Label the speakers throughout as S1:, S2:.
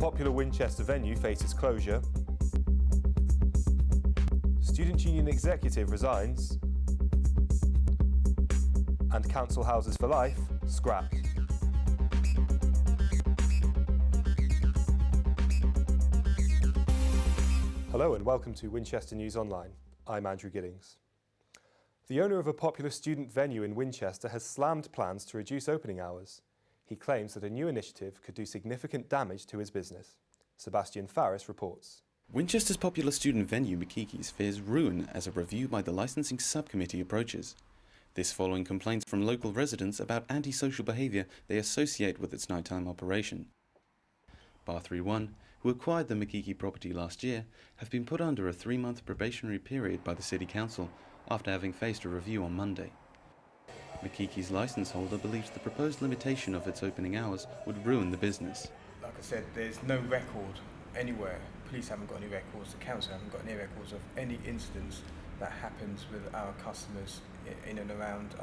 S1: popular Winchester venue faces closure. Student Union executive resigns. And council houses for life scrapped. Hello and welcome to Winchester News Online. I'm Andrew Giddings. The owner of a popular student venue in Winchester has slammed plans to reduce opening hours. He claims that a new initiative could do significant damage to his business. Sebastian Farris reports.
S2: Winchester's popular student venue Mikiki's fears ruin as a review by the licensing subcommittee approaches. This following complaints from local residents about antisocial behaviour they associate with its nighttime operation. Bar 31, who acquired the Mikiki property last year, have been put under a 3-month probationary period by the City Council after having faced a review on Monday. Mikiki's licence holder believes the proposed limitation of its opening hours would ruin the business.
S3: Like I said, there's no record anywhere. Police haven't got any records, the council haven't got any records of any incidents that happens with our customers in and around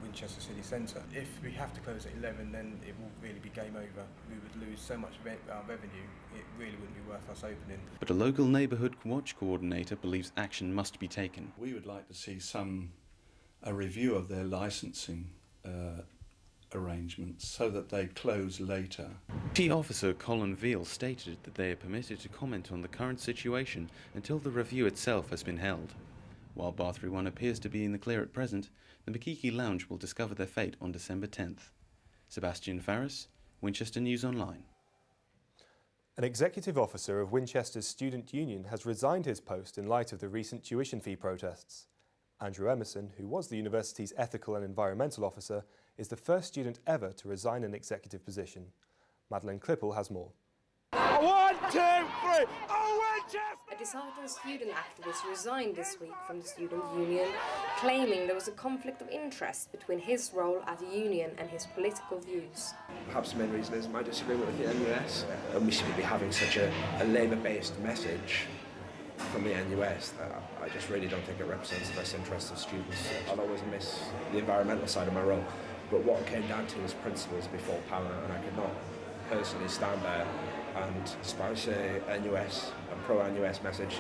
S3: Winchester City Centre. If we have to close at 11, then it will really be game over. We would lose so much revenue, it really wouldn't be worth us opening.
S2: But a local neighbourhood watch coordinator believes action must be taken.
S4: We would like to see a review of their licensing arrangements so that they close later.
S2: Chief Officer Colin Veal stated that they are permitted to comment on the current situation until the review itself has been held. While Bar 31 appears to be in the clear at present, the Mikiki Lounge will discover their fate on December 10th. Sebastian Farris, Winchester News Online.
S1: An executive officer of Winchester's Student Union has resigned his post in light of the recent tuition fee protests. Andrew Emerson, who was the university's ethical and environmental officer, is the first student ever to resign an executive position. Madeleine Klippel has more.
S5: 1, 2, 3, oh Winchester!
S6: A disheartened student activist resigned this week from the student union, claiming there was a conflict of interest between his role at the union and his political views.
S7: Perhaps the main reason is my disagreement with the NUS, and we should be having such a Labour-based message from the NUS that I just really don't think it represents the best interests of students. I'll always miss the environmental side of my role, but what it came down to was principles before power, and I could not personally stand there and espouse a pro-NUS message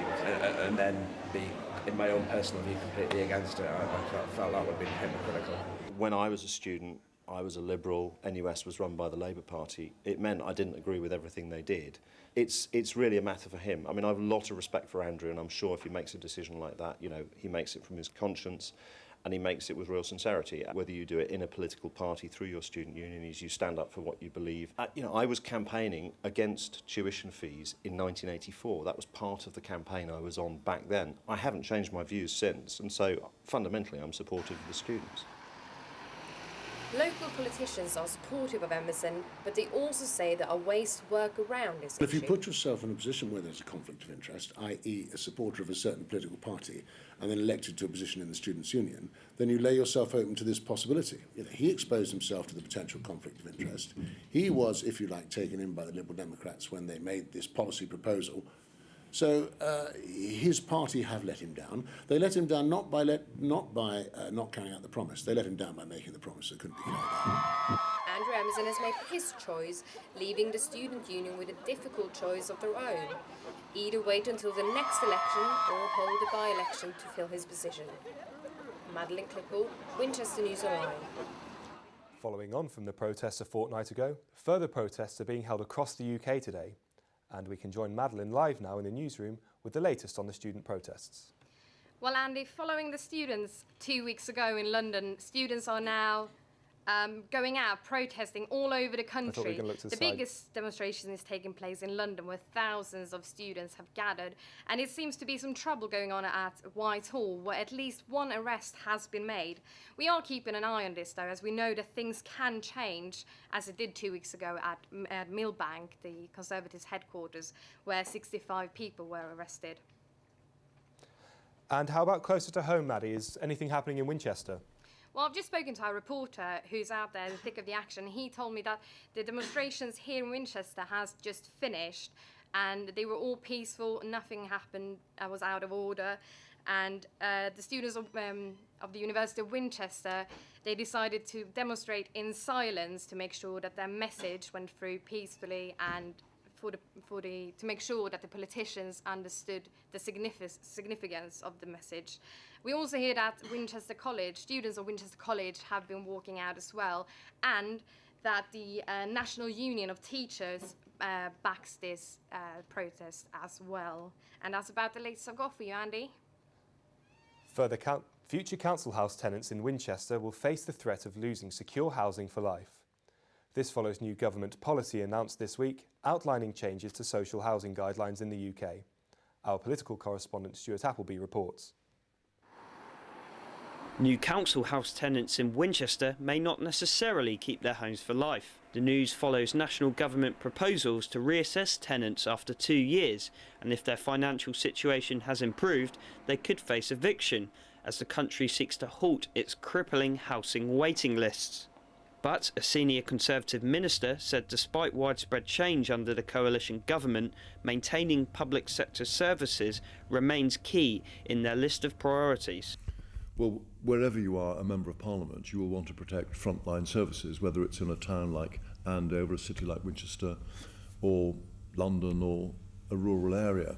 S7: and then be, in my own personal view, completely against it. I felt that would be hypocritical.
S8: When I was a student, I was a Liberal, NUS was run by the Labour Party. It meant I didn't agree with everything they did. It's really a matter for him. I mean, I have a lot of respect for Andrew, and I'm sure if he makes a decision like that, you know, he makes it from his conscience and he makes it with real sincerity. Whether you do it in a political party through your student union is you stand up for what you believe. You know, I was campaigning against tuition fees in 1984. That was part of the campaign I was on back then. I haven't changed my views since, and so fundamentally I'm supportive of the students.
S6: Local politicians are supportive of Emerson, but they also say there are ways to work around this issue.
S9: If you put yourself in a position where there's a conflict of interest, i.e. a supporter of a certain political party, and then elected to a position in the Students' Union, then you lay yourself open to this possibility. You know, he exposed himself to the potential conflict of interest. He was, if you like, taken in by the Liberal Democrats when they made this policy proposal. So his party have let him down. They let him down not by not carrying out the promise. They let him down by making the promise that couldn't be carried out.
S6: Andrew Emerson has made his choice, leaving the student union with a difficult choice of their own. Either wait until the next election or hold a by-election to fill his position. Madeleine Klippel, Winchester News Online.
S1: Following on from the protests a fortnight ago, further protests are being held across the UK today. And we can join Madeleine live now in the newsroom with the latest on the student protests.
S10: Well, Andy, following the students 2 weeks ago in London, students are now going out protesting all over the country. The biggest demonstration is taking place in London, where thousands of students have gathered, and it seems to be some trouble going on at Whitehall, where at least one arrest has been made. We are keeping an eye on this, though, as we know that things can change, as it did 2 weeks ago at Millbank, the Conservatives' headquarters, where 65 people were arrested.
S1: And how about closer to home, Maddie? Is anything happening in Winchester?
S10: Well, I've just spoken to our reporter who's out there in the thick of the action. He told me that the demonstrations here in Winchester has just finished and they were all peaceful, nothing happened, was out of order. And the students of the University of Winchester, they decided to demonstrate in silence to make sure that their message went through peacefully and to make sure that the politicians understood the significance of the message. We also hear that Winchester College, students of Winchester College have been walking out as well, and that the National Union of Teachers backs this protest as well. And that's about the latest I've got for you, Andy.
S1: Further, future council house tenants in Winchester will face the threat of losing secure housing for life. This follows new government policy announced this week, outlining changes to social housing guidelines in the UK. Our political correspondent Stuart Appleby reports.
S11: New council house tenants in Winchester may not necessarily keep their homes for life. The news follows national government proposals to reassess tenants after 2 years, and if their financial situation has improved, they could face eviction, as the country seeks to halt its crippling housing waiting lists. But a senior Conservative minister said despite widespread change under the coalition government, maintaining public sector services remains key in their list of priorities.
S12: Well, wherever you are a Member of Parliament, you will want to protect frontline services, whether it's in a town like Andover, a city like Winchester, or London, or a rural area.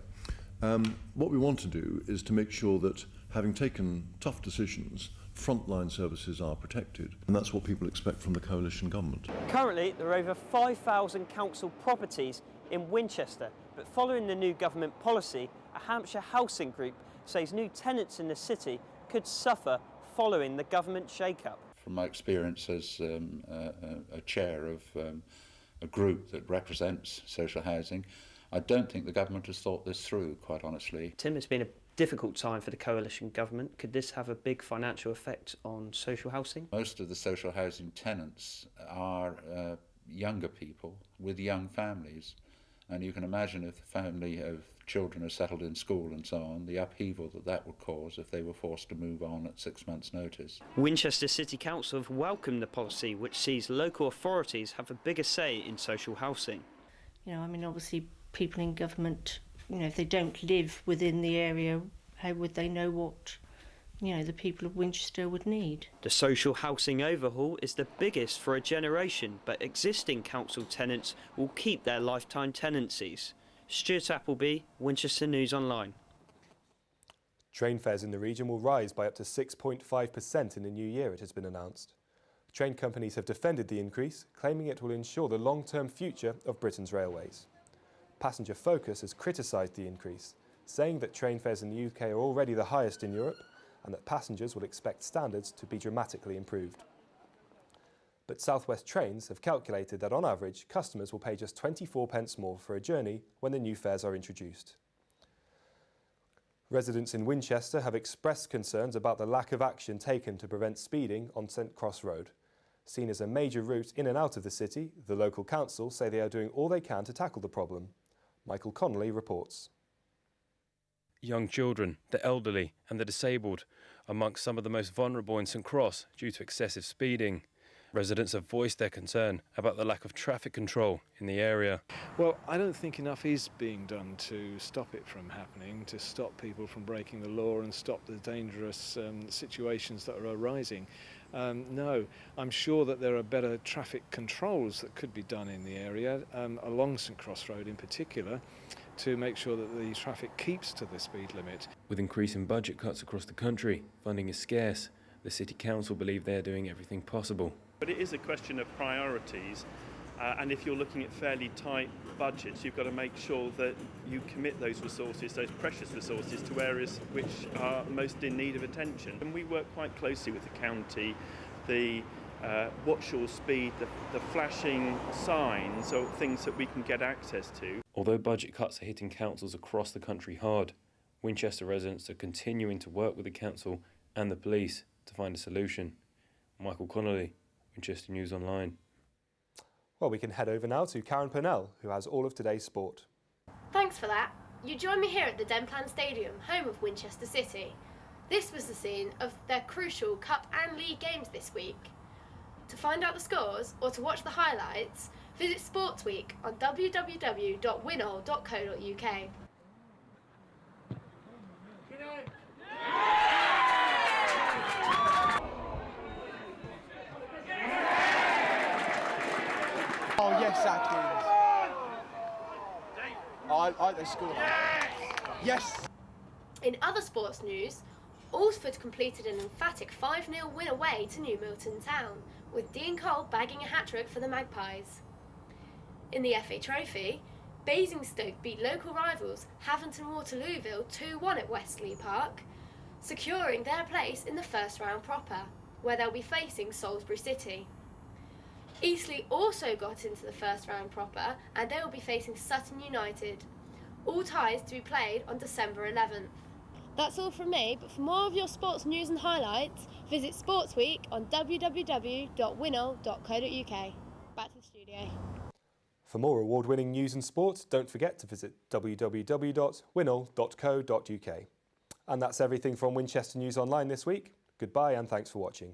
S12: What we want to do is to make sure that, having taken tough decisions, frontline services are protected, and that's what people expect from the coalition government.
S11: Currently, there are over 5,000 council properties in Winchester, but following the new government policy, a Hampshire housing group says new tenants in the city could suffer following the government shake-up.
S4: From my experience as a chair of a group that represents social housing, I don't think the government has thought this through, quite honestly.
S11: Tim, it's been a difficult time for the coalition government. Could this have a big financial effect on social housing?
S4: Most of the social housing tenants are younger people with young families, and you can imagine if the family of children are settled in school and so on, the upheaval that would cause if they were forced to move on at 6 months' notice.
S11: Winchester City Council have welcomed the policy, which sees local authorities have a bigger say in social housing.
S13: You know, I mean, obviously people in government, you know, if they don't live within the area, how would they know what, you know, the people of Winchester would need?
S11: The social housing overhaul is the biggest for a generation, but existing council tenants will keep their lifetime tenancies. Stuart Appleby, Winchester News Online.
S1: Train fares in the region will rise by up to 6.5% in the new year, it has been announced. Train companies have defended the increase, claiming it will ensure the long-term future of Britain's railways. Passenger Focus has criticised the increase, saying that train fares in the UK are already the highest in Europe and that passengers will expect standards to be dramatically improved. But South West Trains have calculated that on average, customers will pay just 24p more for a journey when the new fares are introduced. Residents in Winchester have expressed concerns about the lack of action taken to prevent speeding on St Cross Road. Seen as a major route in and out of the city, the local council say they are doing all they can to tackle the problem. Michael Connolly reports.
S14: Young children, the elderly and the disabled are amongst some of the most vulnerable in St Cross due to excessive speeding. Residents have voiced their concern about the lack of traffic control in the area.
S15: Well, I don't think enough is being done to stop it from happening, to stop people from breaking the law and stop the dangerous situations that are arising. No, I'm sure that there are better traffic controls that could be done in the area, along St Cross Road in particular, to make sure that the traffic keeps to the speed limit.
S14: With increasing budget cuts across the country, funding is scarce. The City Council believe they're doing everything possible.
S16: But it is a question of priorities, and if you're looking at fairly tight budgets, you've got to make sure that you commit those resources, those precious resources, to areas which are most in need of attention. And we work quite closely with the county, the watch your speed, the flashing signs, or things that we can get access to.
S14: Although budget cuts are hitting councils across the country hard, Winchester residents are continuing to work with the council and the police to find a solution. Michael Connolly, Winchester News Online.
S1: Well, we can head over now to Karen Purnell, who has all of today's sport.
S17: Thanks for that. You join me here at the Denplan Stadium, home of Winchester City. This was the scene of their crucial Cup and League games this week. To find out the scores or to watch the highlights, visit Sports Week on www.winol.co.uk.
S3: Oh yes, Atkins.
S5: They scored. Yes!
S17: In other sports news, Alresford completed an emphatic 5-0 win away to New Milton Town, with Dean Cole bagging a hat-trick for the Magpies. In the FA Trophy, Basingstoke beat local rivals Haverton Waterlooville 2-1 at Westley Park, securing their place in the first round proper, where they'll be facing Salisbury City. Eastleigh also got into the first round proper, and they will be facing Sutton United. All ties to be played on December 11th. That's all from me, but for more of your sports news and highlights, visit Sports Week on www.winol.co.uk. Back to the studio.
S1: For more award-winning news and sport, don't forget to visit www.winol.co.uk. And that's everything from Winchester News Online this week. Goodbye and thanks for watching.